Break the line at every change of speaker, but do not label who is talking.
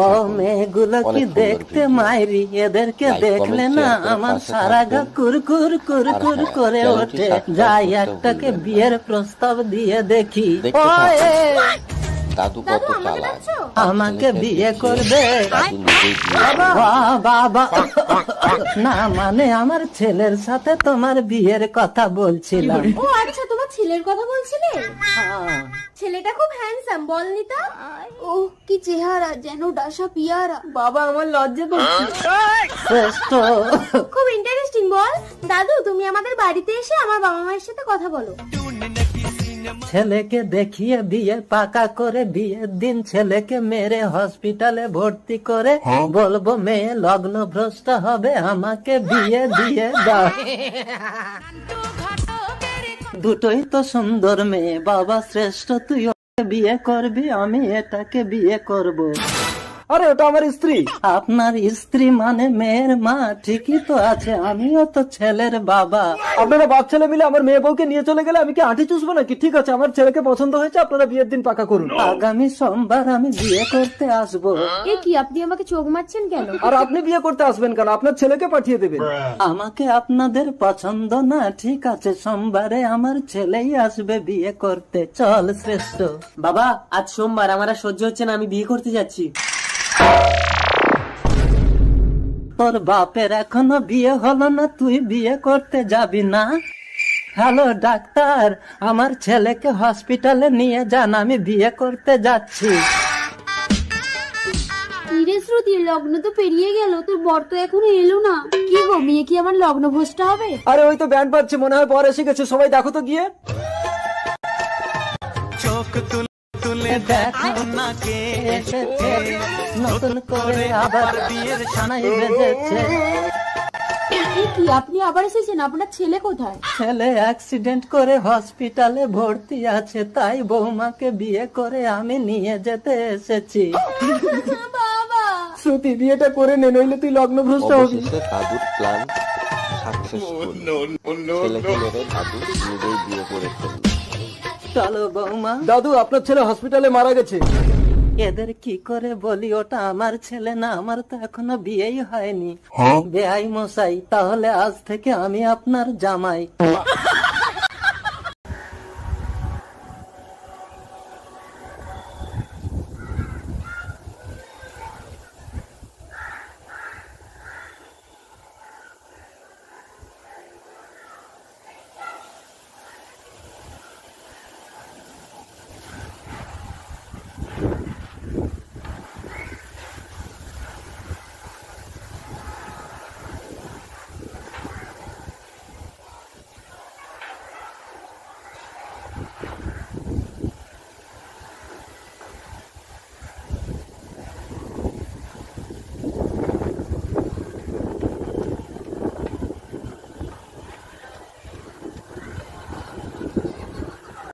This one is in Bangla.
ও মেয়েগুলো কি দেখতে মাইরি, এদেরকে দেখলে না আমার সারা গা কুরকুর কুরকুর করে ওঠে। যাই একটাকে বিয়ের প্রস্তাব দিয়ে দেখি।
দাদু কত চালাক,
আমাকে বিয়ে করবে? বাবা না, মানে আমার ছেলের সাথে তোমার বিয়ের কথা বলছিলাম।
ও আচ্ছা, তোমার ছেলের কথা বলছিলে? ছেলেটা খুব হ্যান্ডসাম, বলনি তা? ও কি চেহারা, যেন ডাসা পিয়ারা।
বাবা আমার লজ্জা করছে।
খুব ইন্টারেস্টিং। বল দাদু, তুমি আমাদের বাড়িতে এসে আমার বাবা মায়ের সাথে কথা বলো।
ছেলেকে দেখিয়ে বিয়ে পাকা করে, বিয়ের দিন ছেলেকে মেরে হসপিটালে ভর্তি করে বলবো মেয়ে লগ্ন ভ্রষ্ট হবে, আমাকে বিয়ে দিয়ে দাও। দুটোই তো সুন্দর মেয়ে। বাবা শ্রেষ্ঠ, তুই ওকে বিয়ে করবি, আমি এটাকে বিয়ে করব।
আরে ওটা আমার স্ত্রী।
আপনার স্ত্রী মানে মেয়ের মা? ঠিকই তো আছে, আমিও তো ছেলের বাবা।
আপনারা বাপ ছেলে মিলে আমার মেয়ে বউকে নিয়ে চলে গেলে আমি কি আঁটি চুষবো নাকি? ঠিক আছে, আমার ছেলেকে পছন্দ হয়েছে, আপনারা বিয়ের দিন পাকা করুন।
আগামী সোমবার আমি বিয়ে করতে আসবো।
এ কি, আপনি আমাকে চোখ মারছেন কেন?
আর আপনি বিয়ে করতে আসবেন কেন? আপনার ছেলেকে পাঠিয়ে দেবেন।
আমাকে আপনাদের পছন্দ না? ঠিক আছে, সোমবারে আমার ছেলেই আসবে বিয়ে করতে। চল শ্রেষ্ঠ।
বাবা আজ সোমবার, আমার আর সহ্য হচ্ছে না, আমি বিয়ে করতে যাচ্ছি।
তোর বাপের এখনো বিয়ে হলো না, তুই বিয়ে করতে যাবি না? হ্যালো ডাক্তার, আমার ছেলেকে হসপিটালে নিয়ে যান, আমি বিয়ে করতে যাচ্ছি।
কিরে শ্রুতি, লগ্ন তো পেরিয়ে গেল, তোর বর তো এখনো এলো না। কি গো, মেয়ে কি আমার লগ্ন ভোজটা হবে?
আরে ওই তো ব্যান্ড বাজছে, মনে হয় বর এসে গেছে, সবাই দেখো তো গিয়ে।
চোখ তুলে দেখো না কে এসেছে, নতুন করে আবার বিয়ের সানাই বেজেছে।
কি, আপনি আবার এসেছেন? আপনার ছেলে কোথায়?
ছেলে অ্যাক্সিডেন্ট করে হসপিটালে ভর্তি আছে, তাই বৌমাকে বিয়ে করে আমি নিয়ে যেতে এসেছি।
বাবা
শ্রুতি, বিয়েটা করে নে, নইলে তুই লগ্ন ভ্রষ্ট হবি।
দাদুর প্ল্যান সাকসেসফুল। ছেলেকে মেরে দাদু নিজেই বিয়ে করে ফেলল।
চলো বৌমা।
দাদু, আপনার ছেলে হসপিটালে মারা গেছে।
এদের কি করে বলি, ওটা আমার ছেলে না, আমার তো এখনো বিয়েই হয়নি। বেআই মশাই, তাহলে আজ থেকে আমি আপনার জামাই।